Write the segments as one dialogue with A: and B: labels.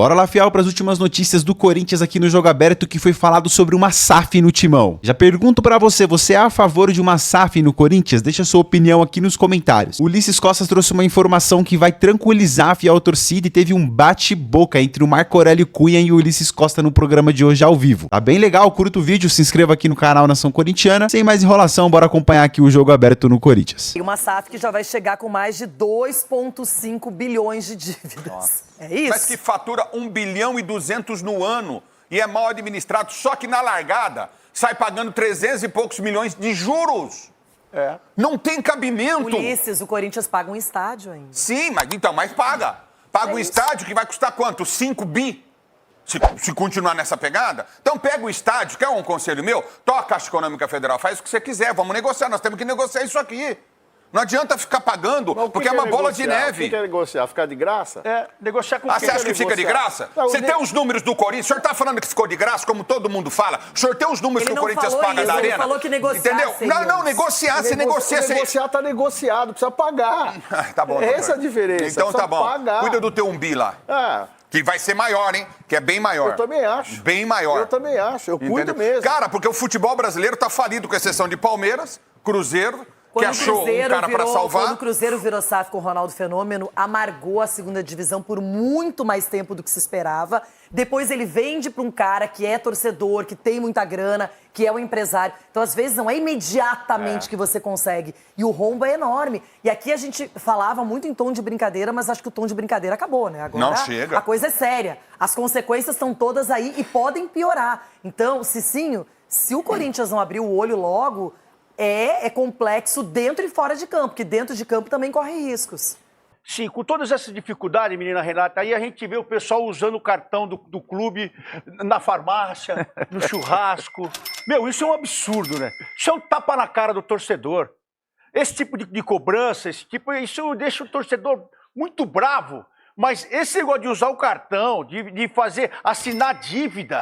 A: Bora lá, fiel, para as últimas notícias do Corinthians aqui no Jogo Aberto, que foi falado sobre uma SAF no Timão. Já pergunto pra você, você é a favor de uma SAF no Corinthians? Deixa sua opinião aqui nos comentários. O Ulisses Costas trouxe uma informação que vai tranquilizar a fiel torcida e teve um bate-boca entre o Marco Aurélio Cunha e o Ulisses Costa no programa de hoje ao vivo. Tá bem legal, curta o vídeo, se inscreva aqui no canal Nação Corintiana. Sem mais enrolação, bora acompanhar aqui o Jogo Aberto no Corinthians.
B: E uma SAF que já vai chegar com mais de 2,5 bilhões de dívidas.
C: Nossa.
B: É isso?
C: Mas que fatura 1 bilhão e 200 no ano e é mal administrado, só que na largada sai pagando 300 e poucos milhões de juros. Não tem cabimento.
B: Ulisses, o Corinthians paga um estádio ainda.
C: Sim, mas paga. Paga um estádio que vai custar quanto? 5 bi? Se continuar nessa pegada. Então pega o estádio, que é um conselho meu, toca a Caixa Econômica Federal, faz o que você quiser, vamos negociar, nós temos que negociar isso aqui. Não adianta ficar pagando, porque é uma bola de neve.
D: O que é negociar? Ficar de graça?
E: Negociar com quem?
C: Você acha que fica de graça? Você tem os números do Corinthians? O senhor está falando que ficou de graça, como todo mundo fala? O senhor tem os números que o Corinthians paga da Arena?
B: Ele falou que negociar.
C: Entendeu? Não, negociar, você negocia.
D: Negociar tá negociado, precisa pagar.
C: Tá bom.
D: Essa é a diferença.
C: Então tá bom.
D: Pagar.
C: Cuida do teu umbi lá. Que vai ser maior, hein? Que é bem maior.
D: Eu também acho.
C: Bem maior.
D: Eu também acho. Eu cuido mesmo.
C: Cara, porque o futebol brasileiro tá falido, com exceção de Palmeiras, Cruzeiro, que achou um cara para salvar.
B: Quando o Cruzeiro virou SAF com o Ronaldo Fenômeno, amargou a segunda divisão por muito mais tempo do que se esperava. Depois ele vende para um cara que é torcedor, que tem muita grana, que é um empresário. Então, às vezes, não é imediatamente que você consegue. E o rombo é enorme. E aqui a gente falava muito em tom de brincadeira, mas acho que o tom de brincadeira acabou, né? Agora
C: não chega.
B: A coisa é séria. As consequências estão todas aí e podem piorar. Então, Cicinho, se o Corinthians não abrir o olho logo, é complexo dentro e fora de campo, porque dentro de campo também corre riscos.
E: Sim, com todas essas dificuldades, menina Renata, aí a gente vê o pessoal usando o cartão do clube na farmácia, no churrasco. Meu, isso é um absurdo, né? Isso é um tapa na cara do torcedor. Esse tipo de cobrança, isso deixa o torcedor muito bravo. Mas esse negócio de usar o cartão, de assinar dívida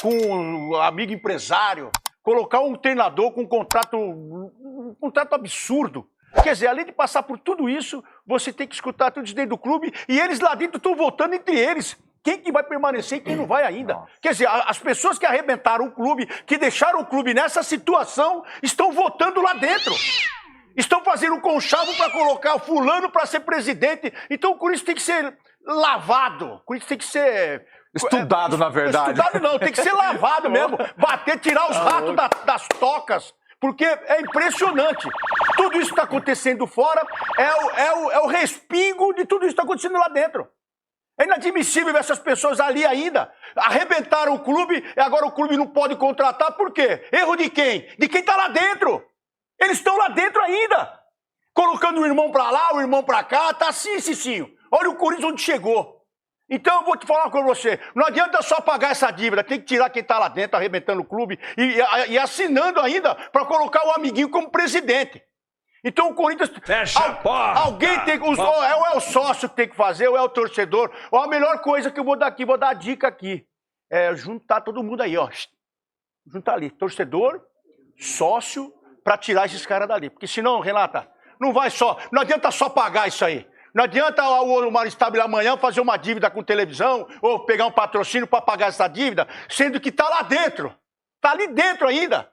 E: com o amigo empresário, colocar um treinador com um contrato absurdo. Quer dizer, além de passar por tudo isso, você tem que escutar tudo isso dentro do clube e eles lá dentro estão votando entre eles. Quem que vai permanecer e quem não vai ainda? Nossa. Quer dizer, as pessoas que arrebentaram o clube, que deixaram o clube nessa situação, estão votando lá dentro. Estão fazendo um conchavo para colocar o fulano para ser presidente. Então o Corinthians tem que ser lavado. O Corinthians tem que ser...
F: Estudado, na verdade.
E: Estudado não, tem que ser lavado mesmo. Bater, tirar os ratos das tocas. Porque é impressionante. Tudo isso que está acontecendo fora é o respingo de tudo isso que está acontecendo lá dentro. É inadmissível ver essas pessoas ali ainda. Arrebentaram o clube e agora o clube não pode contratar. Por quê? Erro de quem? De quem está lá dentro. Eles estão lá dentro ainda. Colocando o irmão para lá, o irmão para cá. Tá assim, Cicinho. Olha o Corinthians onde chegou. Então eu vou te falar com você, não adianta só pagar essa dívida, tem que tirar quem está lá dentro, arrebentando o clube e assinando ainda para colocar o amiguinho como presidente. Então o Corinthians...
F: Fecha a porta!
E: Alguém tem que... Ou é o sócio que tem que fazer, ou é o torcedor. Ou a melhor coisa que eu vou dar aqui, vou dar a dica aqui. É juntar todo mundo aí, ó. Juntar ali, torcedor, sócio, para tirar esses caras dali. Porque senão, Renata, não adianta só pagar isso aí. Não adianta o Maristable amanhã fazer uma dívida com televisão ou pegar um patrocínio para pagar essa dívida, sendo que está lá dentro. Está ali dentro ainda.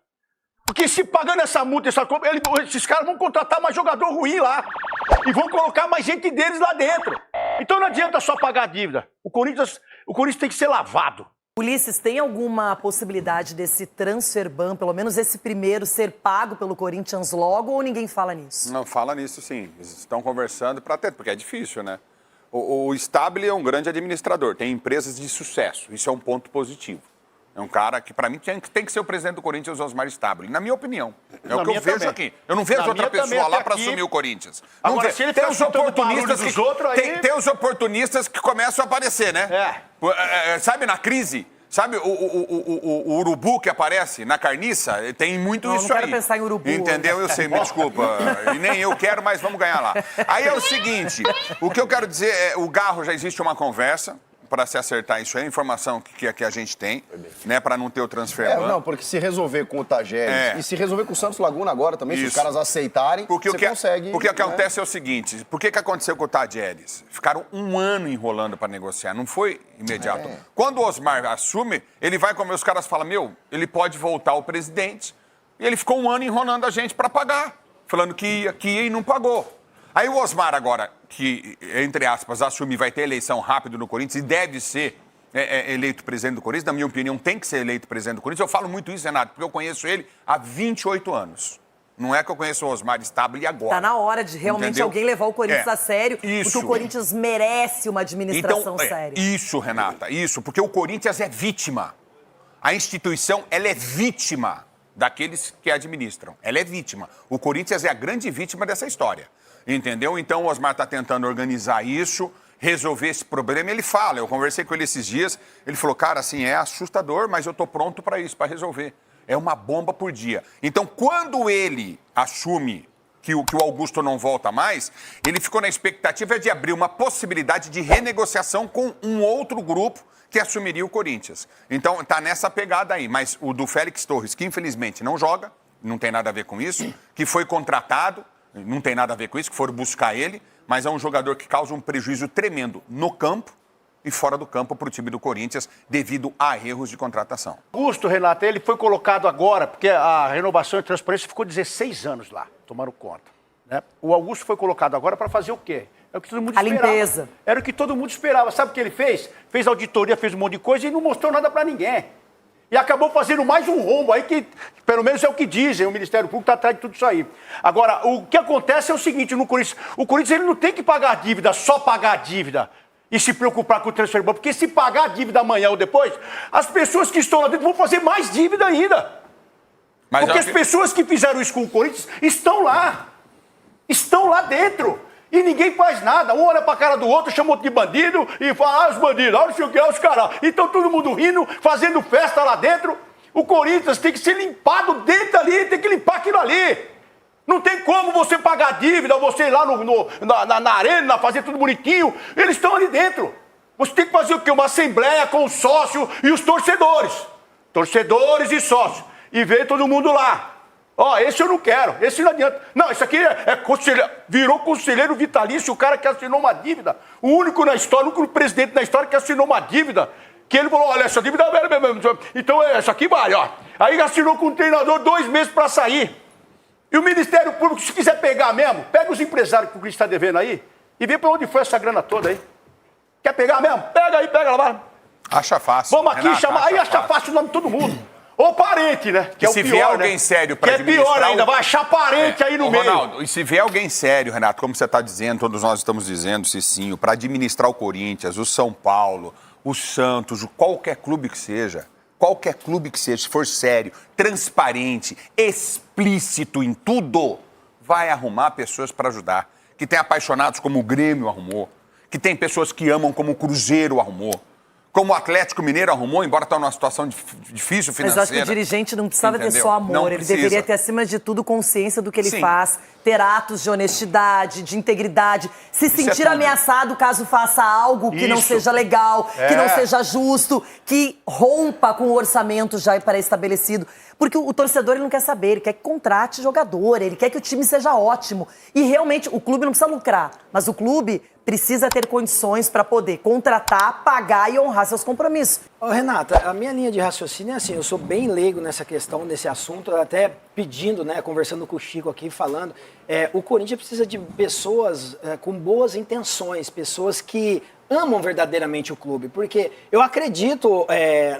E: Porque se pagando essa multa, esses caras vão contratar mais jogador ruim lá. E vão colocar mais gente deles lá dentro. Então não adianta só pagar a dívida. O Corinthians tem que ser lavado.
B: Ulisses, tem alguma possibilidade desse transfer ban, pelo menos esse primeiro, ser pago pelo Corinthians logo ou ninguém fala nisso?
C: Não, fala nisso sim. Eles estão conversando para ter, porque é difícil, né? O Stabile é um grande administrador, tem empresas de sucesso, isso é um ponto positivo. É um cara que, para mim, tem que ser o presidente do Corinthians, Osmar Stabile, na minha opinião. É o que eu vejo aqui. Eu não vejo outra pessoa lá para assumir o Corinthians.
E: Agora, se ele
C: tem os oportunistas
E: dos outros, aí...
C: tem os oportunistas que começam a aparecer, né? Sabe, na crise... Sabe o urubu que aparece na carniça? Tem muito isso aí.
B: Não quero pensar em urubu.
C: Entendeu? Eu sei, me desculpa. E nem eu quero, mas vamos ganhar lá. Aí é o seguinte, o que eu quero dizer é, o Garro já existe uma conversa, para se acertar isso aí, a informação que a gente tem, né, para não ter o transfer ban.
D: Não, porque se resolver com o Tajeres e se resolver com o Santos Laguna agora também, se os caras aceitarem,
C: porque
D: você consegue...
C: Porque o que acontece é o seguinte, por que aconteceu com o Tajeres? Ficaram 1 ano enrolando para negociar, não foi imediato. Quando o Osmar assume, ele vai comer, os caras falam, ele pode voltar ao presidente, e ele ficou 1 ano enrolando a gente para pagar, falando que ia e não pagou. Aí o Osmar agora, que, entre aspas, assume, vai ter eleição rápido no Corinthians e deve ser eleito presidente do Corinthians, na minha opinião, tem que ser eleito presidente do Corinthians. Eu falo muito isso, Renato, porque eu conheço ele há 28 anos. Não é que eu conheço o Osmar Stabile agora.
B: Tá na hora de realmente alguém levar o Corinthians a sério, porque o Corinthians merece uma administração séria.
C: Isso, Renata, isso, porque o Corinthians é vítima. A instituição, ela é vítima daqueles que administram. Ela é vítima. O Corinthians é a grande vítima dessa história. Entendeu? Então o Osmar está tentando organizar isso, resolver esse problema. Ele fala, eu conversei com ele esses dias, ele falou, cara, assim, é assustador, mas eu estou pronto para isso, para resolver. É uma bomba por dia. Então, quando ele assume que o Augusto não volta mais, ele ficou na expectativa de abrir uma possibilidade de renegociação com um outro grupo que assumiria o Corinthians. Então, está nessa pegada aí. Mas o do Félix Torres, que infelizmente não joga, não tem nada a ver com isso, que foi contratado, não tem nada a ver com isso, que foram buscar ele, mas é um jogador que causa um prejuízo tremendo no campo e fora do campo para o time do Corinthians devido a erros de contratação.
E: Augusto, Renato, ele foi colocado agora, porque a renovação e transparência ficou 16 anos lá, tomaram conta. Né? O Augusto foi colocado agora para fazer o quê? É o que todo mundo esperava.
B: A limpeza.
E: Era o que todo mundo esperava. Sabe o que ele fez? Fez auditoria, fez um monte de coisa e não mostrou nada para ninguém. E acabou fazendo mais um rombo aí que, pelo menos é o que dizem, o Ministério Público está atrás de tudo isso aí. Agora, o que acontece é o seguinte, no Corinthians, o Corinthians ele não tem que pagar a dívida, só pagar a dívida e se preocupar com o transfer ban, porque se pagar a dívida amanhã ou depois, as pessoas que estão lá dentro vão fazer mais dívida ainda.
C: Mas
E: porque as pessoas que fizeram isso com o Corinthians estão lá dentro. E ninguém faz nada. Um olha pra cara do outro, chama outro de bandido e fala, os bandidos, olha o que é os caras. Então todo mundo rindo, fazendo festa lá dentro. O Corinthians tem que ser limpado dentro ali, tem que limpar aquilo ali. Não tem como você pagar a dívida, você ir lá na arena, fazer tudo bonitinho. Eles estão ali dentro. Você tem que fazer o quê? Uma assembleia com o sócio e os torcedores. Torcedores e sócios. E ver todo mundo lá. Esse eu não quero, esse não adianta. Não, esse aqui virou conselheiro vitalício, o cara que assinou uma dívida. O único na história, o único presidente na história que assinou uma dívida. Que ele falou, olha, essa dívida então essa aqui vale, ó. Aí assinou com o treinador 2 meses para sair. E o Ministério Público, se quiser pegar mesmo, pega os empresários que o Cristo está devendo aí e vê para onde foi essa grana toda aí. Quer pegar mesmo? Pega aí, pega lá.
C: Acha fácil.
E: Vamos aqui
C: Renato,
E: chamar, aí acha fácil o nome de todo mundo. Ou parente, né? Que é o
C: se
E: pior,
C: vier alguém
E: né?
C: sério para
E: administrar... Que é pior ainda, vai achar parente aí no meio.
C: Ronaldo, e se vier alguém sério, Renato, como você está dizendo, todos nós estamos dizendo, Cicinho, para administrar o Corinthians, o São Paulo, o Santos, qualquer clube que seja, se for sério, transparente, explícito em tudo, vai arrumar pessoas para ajudar. Que tem apaixonados como o Grêmio arrumou, que tem pessoas que amam como o Cruzeiro arrumou, como o Atlético Mineiro arrumou, embora está numa situação difícil financeira.
B: Mas eu acho que o dirigente não precisava ter só amor, ele deveria ter, acima de tudo, consciência do que ele faz, ter atos de honestidade, de integridade, se sentir ameaçado caso faça algo que não seja legal, que não seja justo, que rompa com o orçamento já pré-estabelecido. Porque o torcedor ele não quer saber, ele quer que contrate jogador, ele quer que o time seja ótimo. E realmente o clube não precisa lucrar, mas o clube precisa ter condições para poder contratar, pagar e honrar seus compromissos.
G: Renata, a minha linha de raciocínio é assim, eu sou bem leigo nessa questão, nesse assunto, até pedindo, né, conversando com o Chico aqui, falando, o Corinthians precisa de pessoas com boas intenções, pessoas que amam verdadeiramente o clube, porque eu acredito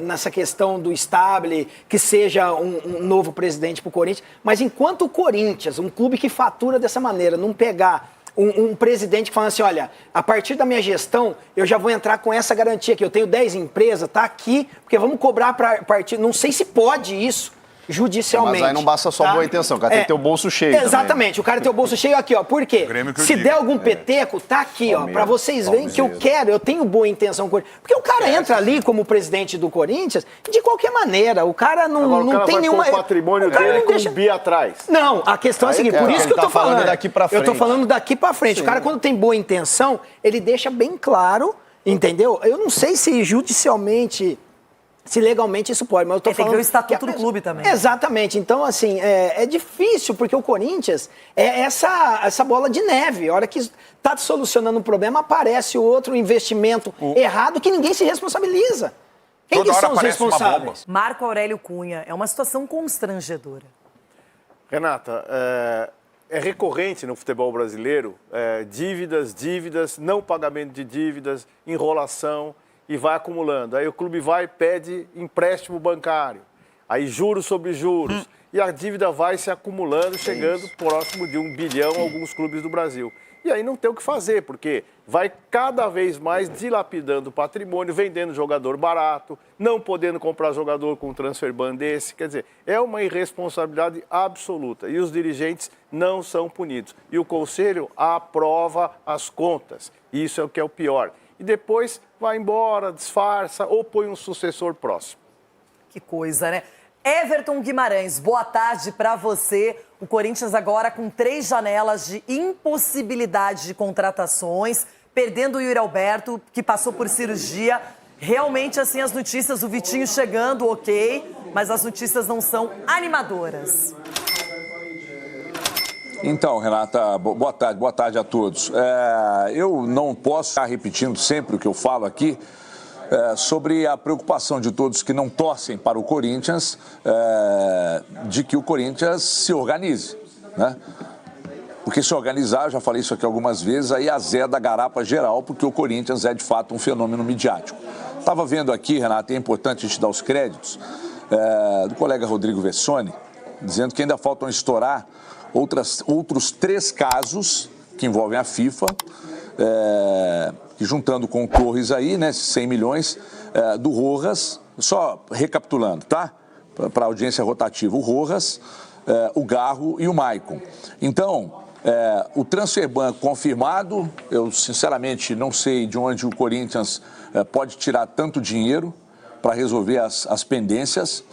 G: nessa questão do Stabile, que seja um novo presidente para o Corinthians, mas enquanto o Corinthians, um clube que fatura dessa maneira, não pegar um presidente que fala assim, olha, a partir da minha gestão, eu já vou entrar com essa garantia aqui, eu tenho 10 empresas, tá aqui, porque vamos cobrar para partir, não sei se pode isso, judicialmente.
D: Mas aí não basta só boa intenção, o cara tem que ter o bolso cheio.
G: Exatamente, também. O cara tem o bolso cheio aqui, ó. Por quê? Se der algum peteco, tá aqui, ó, pra vocês verem que eu tenho boa intenção com ele. Porque o cara entra ali como presidente do Corinthians, de qualquer maneira, o cara não tem nenhuma...
D: O patrimônio dele com o Bia atrás.
G: Não, a questão é a seguinte, por isso que eu tô falando.
D: Daqui pra frente.
G: Eu tô falando daqui pra frente. Sim. O cara, quando tem boa intenção, ele deixa bem claro Entendeu? Eu não sei se judicialmente, se legalmente isso pode, mas eu tô falando...
B: Tem que ver o estatuto do clube também.
G: Exatamente. Então, assim, é difícil, porque o Corinthians é essa bola de neve. A hora que está solucionando um problema, aparece outro investimento errado que ninguém se responsabiliza. Quem que são os responsáveis?
B: Marco Aurélio Cunha, é uma situação constrangedora.
H: Renata, é recorrente no futebol brasileiro dívidas, não pagamento de dívidas, enrolação e vai acumulando. Aí o clube vai e pede empréstimo bancário, aí juros sobre juros e a dívida vai se acumulando, chegando próximo de 1 bilhão em alguns clubes do Brasil. E aí não tem o que fazer, porque vai cada vez mais dilapidando o patrimônio, vendendo jogador barato, não podendo comprar jogador com transfer ban desse. Quer dizer, é uma irresponsabilidade absoluta. E os dirigentes não são punidos. E o Conselho aprova as contas. Isso é o que é o pior. E depois vai embora, disfarça ou põe um sucessor próximo.
B: Que coisa, né? Everton Guimarães, boa tarde para você. O Corinthians agora com 3 janelas de impossibilidade de contratações, perdendo o Yuri Alberto, que passou por cirurgia. Realmente, assim, as notícias, o Vitinho chegando, ok, mas as notícias não são animadoras.
I: Então, Renata, boa tarde a todos. Eu não posso estar repetindo sempre o que eu falo aqui, sobre a preocupação de todos que não torcem para o Corinthians, de que o Corinthians se organize, né? Porque se organizar, eu já falei isso aqui algumas vezes, aí azeda a garapa geral, porque o Corinthians é de fato um fenômeno midiático. Estava vendo aqui, Renata, é importante a gente dar os créditos, do colega Rodrigo Vessoni, dizendo que ainda faltam estourar outros 3 casos que envolvem a FIFA, e juntando com o Torres aí, né, 100 milhões, do Rojas, só recapitulando, tá? Para a audiência rotativa, o Rojas, o Garro e o Maicon. Então, o transfer ban confirmado, eu sinceramente não sei de onde o Corinthians pode tirar tanto dinheiro para resolver as pendências.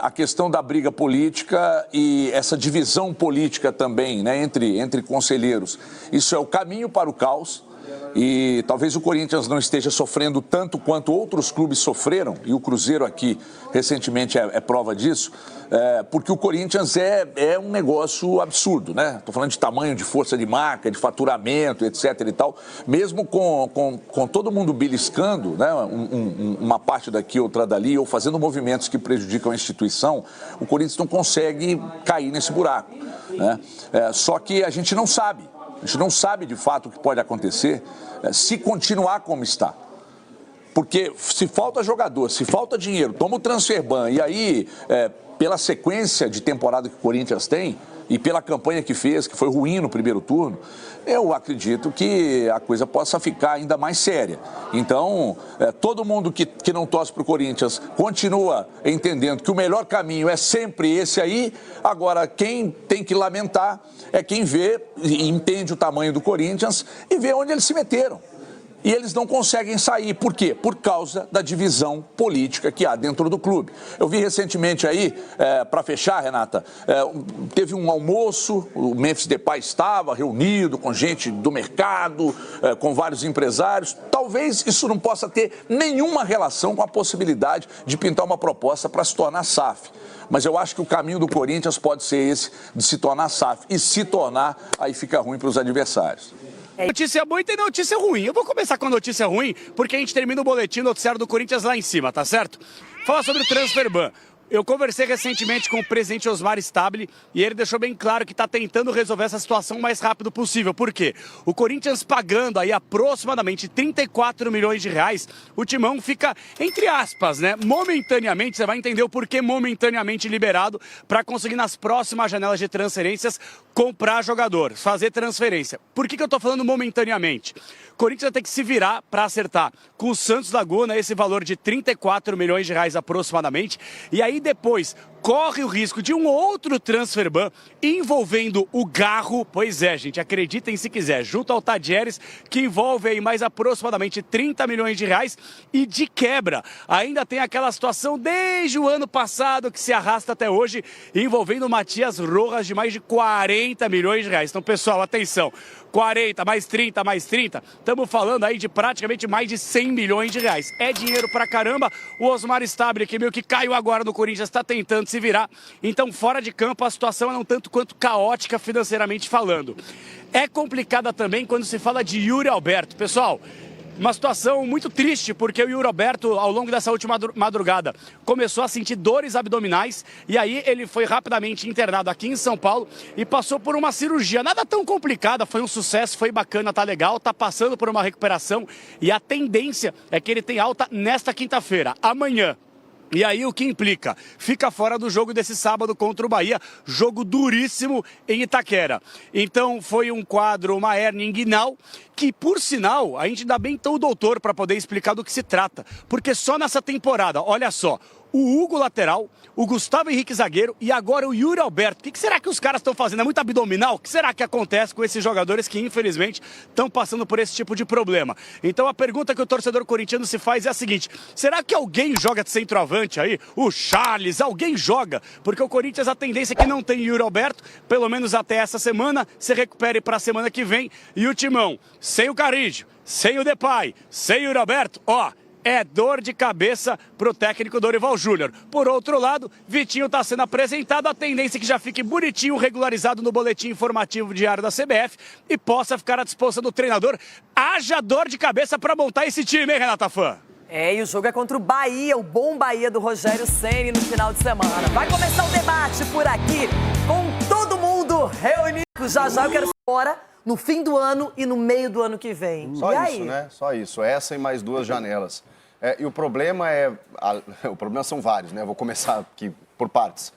I: A questão da briga política e essa divisão política também, né, entre conselheiros, isso é o caminho para o caos. E talvez o Corinthians não esteja sofrendo tanto quanto outros clubes sofreram, e o Cruzeiro aqui recentemente é prova disso, porque o Corinthians é um negócio absurdo, né? Estou falando de tamanho, de força de marca, de faturamento, etc. e tal. Mesmo com todo mundo beliscando, né, uma parte daqui, outra dali, ou fazendo movimentos que prejudicam a instituição, o Corinthians não consegue cair nesse buraco, né? Só que a gente não sabe. A gente não sabe de fato o que pode acontecer se continuar como está. Porque se falta jogador, se falta dinheiro, toma o transfer ban e aí, pela sequência de temporada que o Corinthians tem e pela campanha que fez, que foi ruim no primeiro turno, eu acredito que a coisa possa ficar ainda mais séria. Então, todo mundo que não torce para o Corinthians continua entendendo que o melhor caminho é sempre esse aí. Agora, quem tem que lamentar é quem vê e entende o tamanho do Corinthians e vê onde eles se meteram. E eles não conseguem sair. Por quê? Por causa da divisão política que há dentro do clube. Eu vi recentemente aí, para fechar, Renata, teve um almoço, o Memphis Depay estava reunido com gente do mercado, com vários empresários. Talvez isso não possa ter nenhuma relação com a possibilidade de pintar uma proposta para se tornar SAF. Mas eu acho que o caminho do Corinthians pode ser esse, de se tornar SAF. E se tornar, aí fica ruim para os adversários.
J: Notícia boa e tem notícia ruim. Eu vou começar com a notícia ruim, porque a gente termina o boletim noticiário do Corinthians lá em cima, tá certo? Fala sobre o transfer ban. Eu conversei recentemente com o presidente Osmar Stabile e ele deixou bem claro que está tentando resolver essa situação o mais rápido possível. Por quê? O Corinthians pagando aí aproximadamente 34 milhões de reais, o Timão fica, entre aspas, né, momentaneamente, você vai entender o porquê momentaneamente liberado para conseguir nas próximas janelas de transferências comprar jogador, fazer transferência. Por que eu estou falando momentaneamente? O Corinthians vai ter que se virar para acertar com o Santos Laguna esse valor de 34 milhões de reais aproximadamente. E aí depois, corre o risco de um outro transfer ban envolvendo o Garro. Pois é, gente, acreditem se quiser, junto ao Tadieres, que envolve aí mais aproximadamente 30 milhões de reais. E de quebra, ainda tem aquela situação desde o ano passado que se arrasta até hoje, envolvendo o Matias Rojas de mais de 40 milhões de reais. Então, pessoal, atenção, 40 mais 30 mais 30, estamos falando aí de praticamente mais de 100 milhões de reais. É dinheiro pra caramba. O Osmar Stabile, que meio que caiu agora no Corinthians, está tentando se virar. Então, fora de campo, a situação é um tanto quanto caótica financeiramente falando. É complicada também quando se fala de Yuri Alberto. Pessoal, uma situação muito triste, porque o Yuri Alberto, ao longo dessa última madrugada, começou a sentir dores abdominais e aí ele foi rapidamente internado aqui em São Paulo e passou por uma cirurgia. Nada tão complicada, foi um sucesso, foi bacana, tá legal, tá passando por uma recuperação e a tendência é que ele tenha alta nesta quinta-feira, amanhã. E aí o que implica? Fica fora do jogo desse sábado contra o Bahia, jogo duríssimo em Itaquera. Então foi um quadro, uma hérnia inguinal, que por sinal, a gente dá bem então o doutor para poder explicar do que se trata. Porque só nessa temporada, olha só, o Hugo lateral, o Gustavo Henrique zagueiro e agora o Yuri Alberto. O que será que os caras estão fazendo? É muito abdominal? O que será que acontece com esses jogadores que infelizmente estão passando por esse tipo de problema? Então a pergunta que o torcedor corintiano se faz é a seguinte: será que alguém joga de centroavante aí? O Charles, alguém joga? Porque o Corinthians, a tendência é que não tem Yuri Alberto, pelo menos até essa semana, se recupere para a semana que vem. E o Timão, sem o Carrillo, sem o Depay, sem o Yuri Alberto, ó, é dor de cabeça pro técnico Dorival Júnior. Por outro lado, Vitinho está sendo apresentado, a tendência é que já fique bonitinho, regularizado no boletim informativo diário da CBF e possa ficar à disposição do treinador. Haja dor de cabeça para montar esse time, hein, Renata Fã?
B: É, e o jogo é contra o Bahia, o bom Bahia do Rogério Ceni no final de semana. Vai começar o debate por aqui, com todo mundo reunido. Já eu quero fora no fim do ano e no meio do ano que vem.
D: Só
B: e
D: isso,
B: aí?
D: né? Só isso. Essa e mais duas janelas. E o problema é... O problema são vários, né? Vou começar aqui por partes.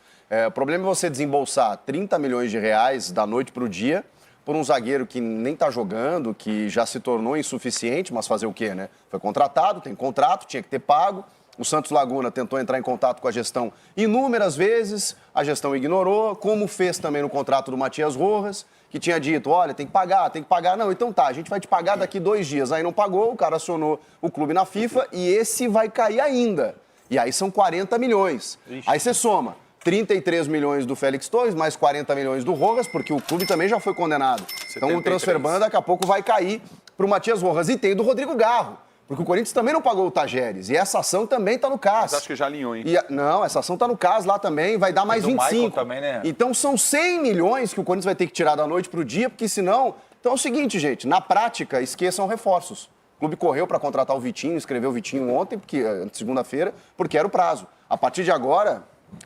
D: O problema é você desembolsar 30 milhões de reais da noite para o dia por um zagueiro que nem está jogando, que já se tornou insuficiente, mas fazer o quê, né? Foi contratado, tem contrato, tinha que ter pago. O Santos Laguna tentou entrar em contato com a gestão inúmeras vezes, a gestão ignorou, como fez também no contrato do Matias Rojas, que tinha dito, olha, tem que pagar. Não, então tá, a gente vai te pagar daqui 2 dias. Aí não pagou, o cara acionou o clube na FIFA e esse vai cair ainda. E aí são 40 milhões. Ixi. Aí você soma 33 milhões do Félix Torres, mais 40 milhões do Rojas, porque o clube também já foi condenado. 73. Então o transfer ban daqui a pouco vai cair pro Matias Rojas. E tem do Rodrigo Garro. Porque o Corinthians também não pagou o Tadieres. E essa ação também está no CAS.
C: Mas acho que já alinhou, hein?
D: Não, essa ação está no CAS lá também. Vai dar mais 25.
F: Também, né?
D: Então são 100 milhões que o Corinthians vai ter que tirar da noite para o dia, porque senão... Então é o seguinte, gente. Na prática, esqueçam reforços. O clube correu para contratar o Vitinho, escreveu o Vitinho ontem, segunda-feira, porque era o prazo. A partir de agora,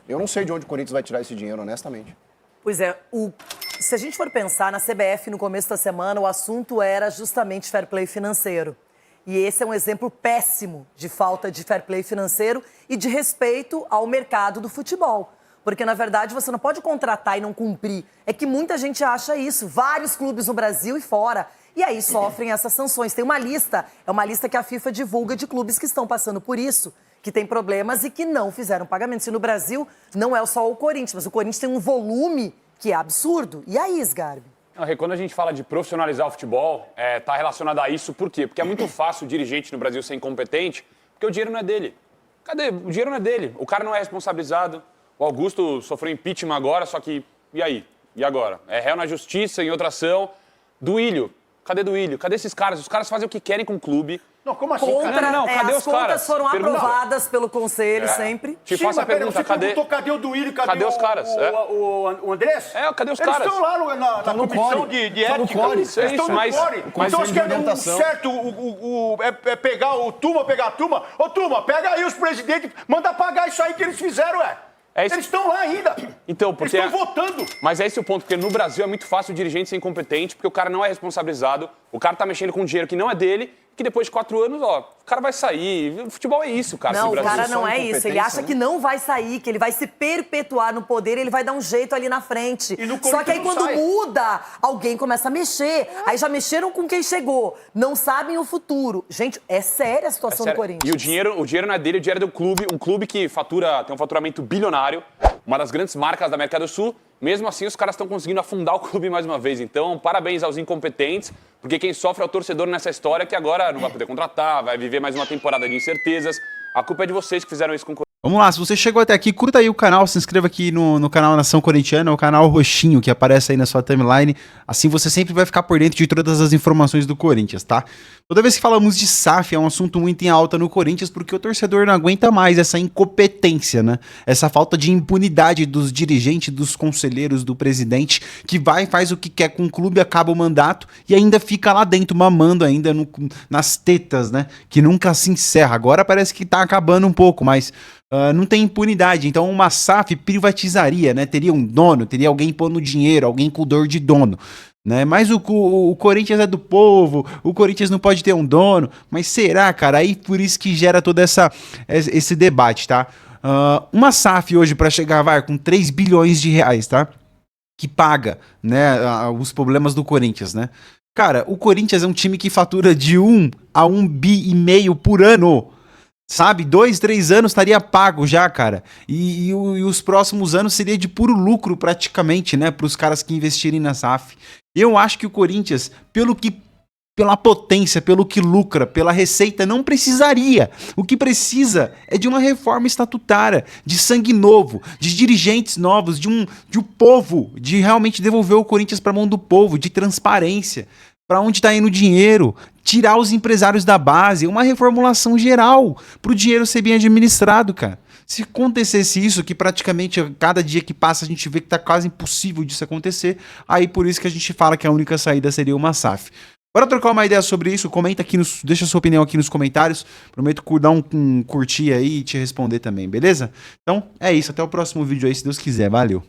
D: eu não sei de onde o Corinthians vai tirar esse dinheiro, honestamente.
B: Pois é, se a gente for pensar na CBF no começo da semana, o assunto era justamente fair play financeiro. E esse é um exemplo péssimo de falta de fair play financeiro e de respeito ao mercado do futebol. Porque, na verdade, você não pode contratar e não cumprir. É que muita gente acha isso. Vários clubes no Brasil e fora. E aí sofrem essas sanções. Tem uma lista, é uma lista que a FIFA divulga de clubes que estão passando por isso, que tem problemas e que não fizeram pagamentos. E no Brasil não é só o Corinthians, mas o Corinthians tem um volume que é absurdo. E aí, Sgarbi?
K: Quando a gente fala de profissionalizar o futebol, está relacionado a isso. Por quê? Porque é muito fácil o dirigente no Brasil ser incompetente, porque o dinheiro não é dele. Cadê? O dinheiro não é dele. O cara não é responsabilizado. O Augusto sofreu impeachment agora, só que... E aí? E agora? É réu na justiça, em outra ação. Duílio. Cadê Duílio? Cadê esses caras? Os caras fazem o que querem com o clube.
E: Não, como assim?
K: Não, cadê os caras?
B: As contas foram aprovadas pelo conselho sempre.
K: Te faço a pergunta,
E: cadê o Duílio?
K: Cadê os caras?
E: O Andrés?
K: Cadê os
E: Eles
K: caras?
E: estão lá na comissão de ética. Eles estão no core. Então acho que é certo é pegar o Tuma, pegar a turma. Ô, Tuma, pega aí os presidentes, manda pagar isso aí que eles fizeram, Eles estão lá ainda.
K: Então, porque
E: eles estão votando.
K: Mas é esse o ponto, porque no Brasil é muito fácil o dirigente ser incompetente, porque o cara não é responsabilizado, o cara tá mexendo com dinheiro que não é dele, que depois de 4 anos, o cara vai sair. O futebol é isso, cara.
B: Não, o cara não é isso. Ele acha que não vai sair, que ele vai se perpetuar no poder, ele vai dar um jeito ali na frente. Só que aí quando muda, alguém começa a mexer. Aí já mexeram com quem chegou. Não sabem o futuro. Gente, é séria a situação do Corinthians.
K: E o dinheiro não é dele, o dinheiro é do clube. Um clube que tem um faturamento bilionário. uma das grandes marcas da América do Sul. Mesmo assim, os caras estão conseguindo afundar o clube mais uma vez. Então, parabéns aos incompetentes, porque quem sofre é o torcedor nessa história que agora não vai poder contratar, vai viver mais uma temporada de incertezas. A culpa é de vocês que fizeram isso com o Corinthians.
A: Vamos lá, se você chegou até aqui, curta aí o canal, se inscreva aqui no canal Nação Corintiana, o canal roxinho que aparece aí na sua timeline, assim você sempre vai ficar por dentro de todas as informações do Corinthians, tá? Toda vez que falamos de SAF é um assunto muito em alta no Corinthians, porque o torcedor não aguenta mais essa incompetência, né? Essa falta de impunidade dos dirigentes, dos conselheiros, do presidente, que vai e faz o que quer com o clube, acaba o mandato e ainda fica lá dentro mamando ainda nas tetas, né? Que nunca se encerra. Agora parece que tá acabando um pouco, mas... não tem impunidade, então uma SAF privatizaria, né? Teria um dono, teria alguém pondo dinheiro, alguém com dor de dono, né? Mas o Corinthians é do povo, o Corinthians não pode ter um dono, mas será, cara? Aí por isso que gera todo esse debate, tá? Uma SAF hoje para chegar com 3 bilhões de reais, tá? Que paga, né, os problemas do Corinthians, né? Cara, o Corinthians é um time que fatura de 1 a 1,5 bi por ano. Sabe, 2, 3 anos estaria pago já, cara. E os próximos anos seria de puro lucro praticamente, né? Para os caras que investirem na SAF. Eu acho que o Corinthians, pela potência, pelo que lucra, pela receita, não precisaria. O que precisa é de uma reforma estatutária, de sangue novo, de dirigentes novos, de um povo, de realmente devolver o Corinthians para a mão do povo, de transparência. Para onde está indo o dinheiro, tirar os empresários da base, uma reformulação geral para o dinheiro ser bem administrado, cara. Se acontecesse isso, que praticamente cada dia que passa a gente vê que está quase impossível disso acontecer, aí por isso que a gente fala que a única saída seria uma SAF. Bora trocar uma ideia sobre isso, comenta aqui, deixa sua opinião aqui nos comentários, prometo dar um curtir aí e te responder também, beleza? Então é isso, até o próximo vídeo aí, se Deus quiser, valeu!